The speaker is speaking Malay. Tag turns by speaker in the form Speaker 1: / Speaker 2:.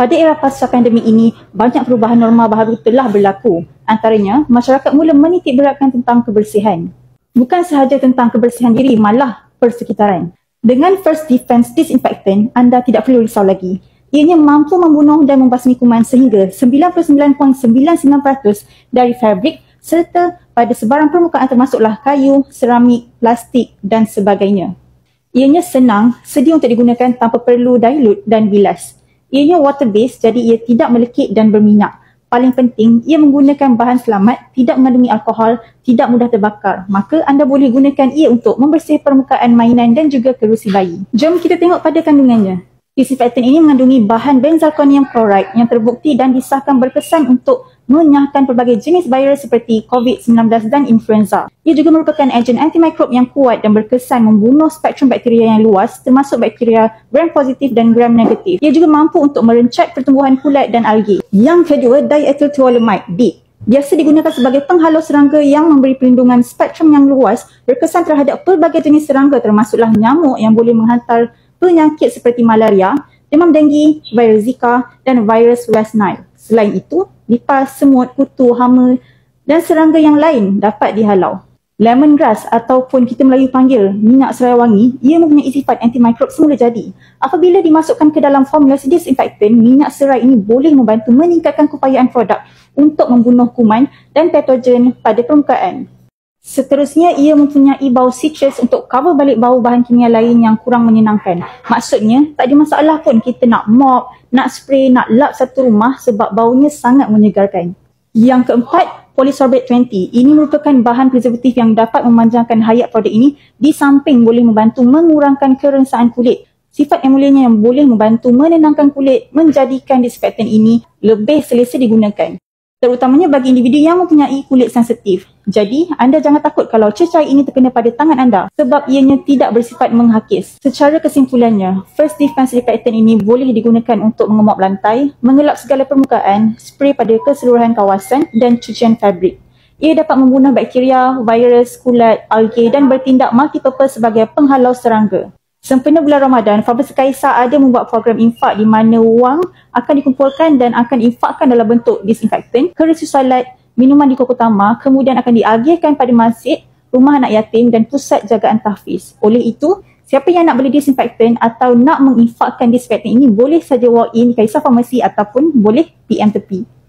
Speaker 1: Pada era pasca pandemik ini, banyak perubahan norma baharu telah berlaku. Antaranya, masyarakat mula menitik beratkan tentang kebersihan. Bukan sahaja tentang kebersihan diri, malah persekitaran. Dengan First Defense Disinfectant, anda tidak perlu risau lagi. Ianya mampu membunuh dan membasmi kuman sehingga 99.99% dari fabrik serta pada sebarang permukaan termasuklah kayu, seramik, plastik dan sebagainya. Ianya senang, sedia untuk digunakan tanpa perlu dilute dan bilas. Ianya water-based, jadi ia tidak melekit dan berminyak. Paling penting, ia menggunakan bahan selamat, tidak mengandungi alkohol, tidak mudah terbakar. Maka anda boleh gunakan ia untuk membersih permukaan mainan dan juga kerusi bayi. Jom kita tengok pada kandungannya. Disinfektan ini mengandungi bahan benzalkonium chloride yang terbukti dan disahkan berkesan untuk menyahkan pelbagai jenis virus seperti COVID-19 dan influenza. Ia juga merupakan agen antimikrob yang kuat dan berkesan membunuh spektrum bakteria yang luas termasuk bakteria gram positif dan gram negatif. Ia juga mampu untuk merencat pertumbuhan kulat dan algi. Yang kedua, diethyltoluamide, DEET. Biasa digunakan sebagai penghalau serangga yang memberi perlindungan spektrum yang luas berkesan terhadap pelbagai jenis serangga termasuklah nyamuk yang boleh menghantar penyakit seperti malaria, demam denggi, virus Zika dan virus West Nile. Selain itu, lipas, semut, kutu, hama dan serangga yang lain dapat dihalau. Lemongrass ataupun kita Melayu panggil minyak serai wangi, ia mempunyai sifat antimikrob semula jadi. Apabila dimasukkan ke dalam formulasi disinfektan, minyak serai ini boleh membantu meningkatkan keupayaan produk untuk membunuh kuman dan patogen pada permukaan. Seterusnya, ia mempunyai bau citrus untuk cover balik bau bahan kimia lain yang kurang menyenangkan. Maksudnya, tak ada masalah pun kita nak mop, nak spray, nak lap satu rumah sebab baunya sangat menyegarkan. Yang keempat, polysorbate 20. Ini merupakan bahan preservatif yang dapat memanjangkan hayat produk ini di samping boleh membantu mengurangkan kerengsaan kulit. Sifat emoliennya yang boleh membantu menenangkan kulit menjadikan disinfektan ini lebih selesa digunakan. Terutamanya bagi individu yang mempunyai kulit sensitif. Jadi, anda jangan takut kalau cecair ini terkena pada tangan anda sebab ianya tidak bersifat menghakis. Secara kesimpulannya, First Defense Disinfectant ini boleh digunakan untuk mengemop lantai, mengelap segala permukaan, spray pada keseluruhan kawasan dan cucian fabrik. Ia dapat membunuh bakteria, virus, kulat, algae dan bertindak multipurpose sebagai penghalau serangga. Sempena bulan Ramadan, Farmasi Kaisar ada membuat program infak di mana wang akan dikumpulkan dan akan infakkan dalam bentuk disinfektan, kerusi solat, minuman di kok utama, kemudian akan diagihkan pada masjid, rumah anak yatim dan pusat jagaan tahfiz. Oleh itu, siapa yang nak beli disinfektan atau nak menginfakkan disinfektan ini boleh saja walk in Kaisar Farmasi ataupun boleh PM tepi.